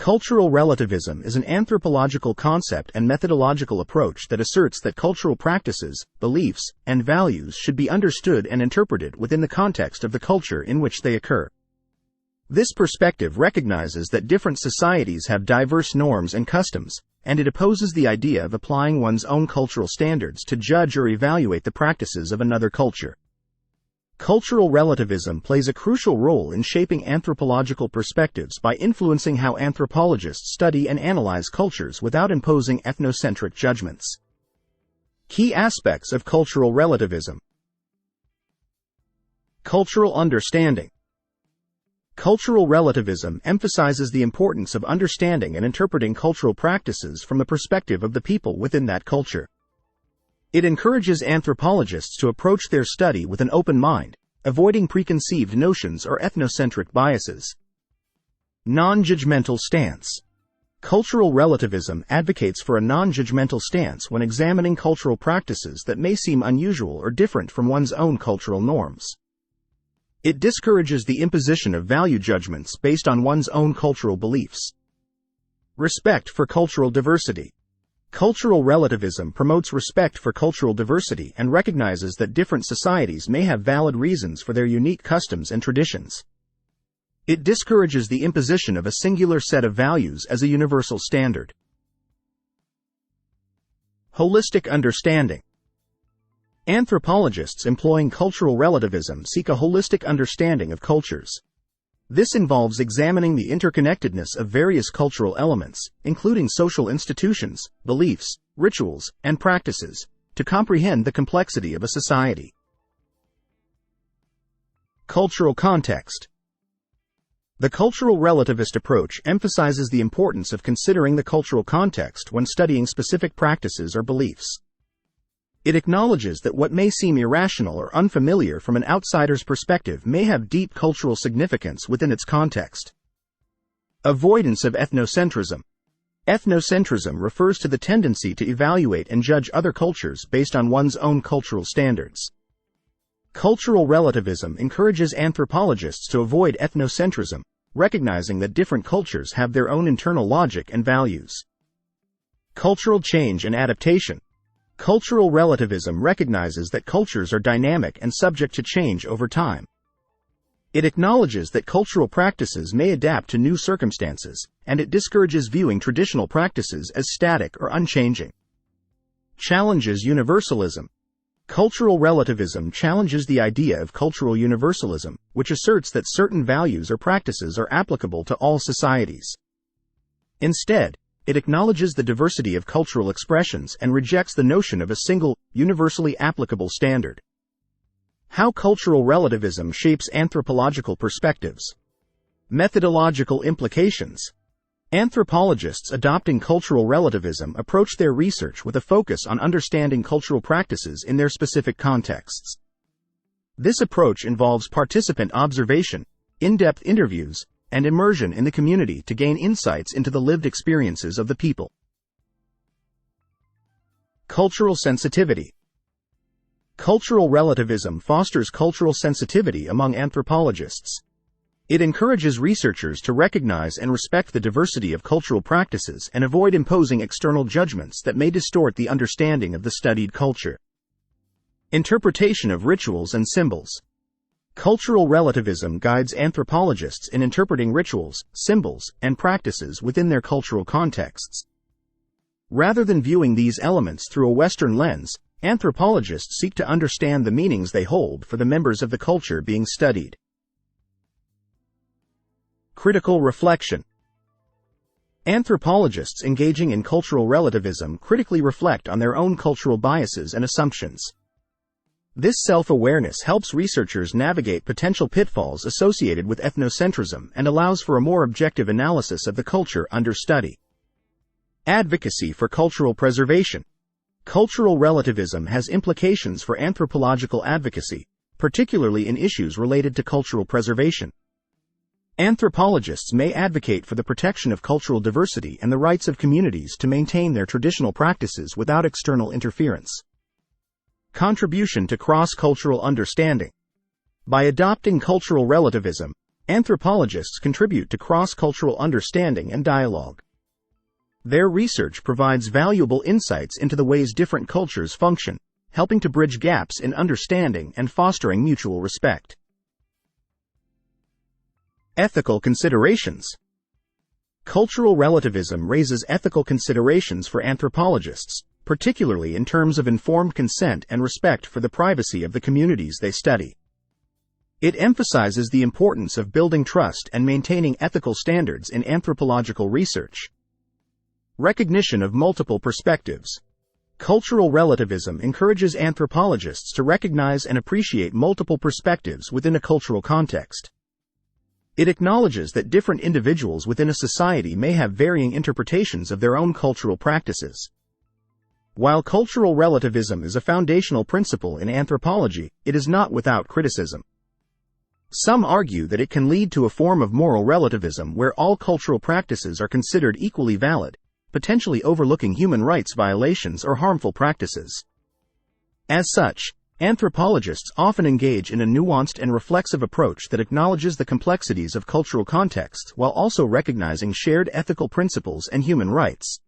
Cultural relativism is an anthropological concept and methodological approach that asserts that cultural practices, beliefs, and values should be understood and interpreted within the context of the culture in which they occur. This perspective recognizes that different societies have diverse norms and customs, and it opposes the idea of applying one's own cultural standards to judge or evaluate the practices of another culture. Cultural relativism plays a crucial role in shaping anthropological perspectives by influencing how anthropologists study and analyze cultures without imposing ethnocentric judgments. Key aspects of cultural relativism. Cultural understanding. Cultural relativism emphasizes the importance of understanding and interpreting cultural practices from the perspective of the people within that culture. It encourages anthropologists to approach their study with an open mind, avoiding preconceived notions or ethnocentric biases. Non-judgmental stance. Cultural relativism advocates for a non-judgmental stance when examining cultural practices that may seem unusual or different from one's own cultural norms. It discourages the imposition of value judgments based on one's own cultural beliefs. Respect for cultural diversity. Cultural relativism promotes respect for cultural diversity and recognizes that different societies may have valid reasons for their unique customs and traditions. It discourages the imposition of a singular set of values as a universal standard. Holistic understanding. Anthropologists employing cultural relativism seek a holistic understanding of cultures. This involves examining the interconnectedness of various cultural elements, including social institutions, beliefs, rituals, and practices, to comprehend the complexity of a society. Cultural context. The cultural relativist approach emphasizes the importance of considering the cultural context when studying specific practices or beliefs. It acknowledges that what may seem irrational or unfamiliar from an outsider's perspective may have deep cultural significance within its context. Avoidance of ethnocentrism. Ethnocentrism refers to the tendency to evaluate and judge other cultures based on one's own cultural standards. Cultural relativism encourages anthropologists to avoid ethnocentrism, recognizing that different cultures have their own internal logic and values. Cultural change and adaptation. Cultural relativism recognizes that cultures are dynamic and subject to change over time. It acknowledges that cultural practices may adapt to new circumstances, and it discourages viewing traditional practices as static or unchanging. Challenges universalism. Cultural relativism challenges the idea of cultural universalism, which asserts that certain values or practices are applicable to all societies. Instead, it acknowledges the diversity of cultural expressions and rejects the notion of a single, universally applicable standard. How cultural relativism shapes anthropological perspectives. Methodological implications. Anthropologists adopting cultural relativism approach their research with a focus on understanding cultural practices in their specific contexts. This approach involves participant observation, in-depth interviews, and immersion in the community to gain insights into the lived experiences of the people. Cultural sensitivity. Cultural relativism fosters cultural sensitivity among anthropologists. It encourages researchers to recognize and respect the diversity of cultural practices and avoid imposing external judgments that may distort the understanding of the studied culture. Interpretation of rituals and symbols. Cultural relativism guides anthropologists in interpreting rituals, symbols, and practices within their cultural contexts. Rather than viewing these elements through a Western lens, anthropologists seek to understand the meanings they hold for the members of the culture being studied. Critical reflection. Anthropologists engaging in cultural relativism critically reflect on their own cultural biases and assumptions. This self-awareness helps researchers navigate potential pitfalls associated with ethnocentrism and allows for a more objective analysis of the culture under study. Advocacy for cultural preservation. Cultural relativism has implications for anthropological advocacy, particularly in issues related to cultural preservation. Anthropologists may advocate for the protection of cultural diversity and the rights of communities to maintain their traditional practices without external interference. Contribution to cross-cultural understanding. By adopting cultural relativism, Anthropologists contribute to cross-cultural understanding and dialogue. Their research provides valuable insights into the ways different cultures function, helping to bridge gaps in understanding and fostering mutual respect. Ethical considerations. Cultural relativism raises ethical considerations for anthropologists, particularly in terms of informed consent and respect for the privacy of the communities they study. It emphasizes the importance of building trust and maintaining ethical standards in anthropological research. Recognition of multiple perspectives. Cultural relativism encourages anthropologists to recognize and appreciate multiple perspectives within a cultural context. It acknowledges that different individuals within a society may have varying interpretations of their own cultural practices. While cultural relativism is a foundational principle in anthropology, it is not without criticism. Some argue that it can lead to a form of moral relativism where all cultural practices are considered equally valid, potentially overlooking human rights violations or harmful practices. As such, anthropologists often engage in a nuanced and reflexive approach that acknowledges the complexities of cultural contexts while also recognizing shared ethical principles and human rights.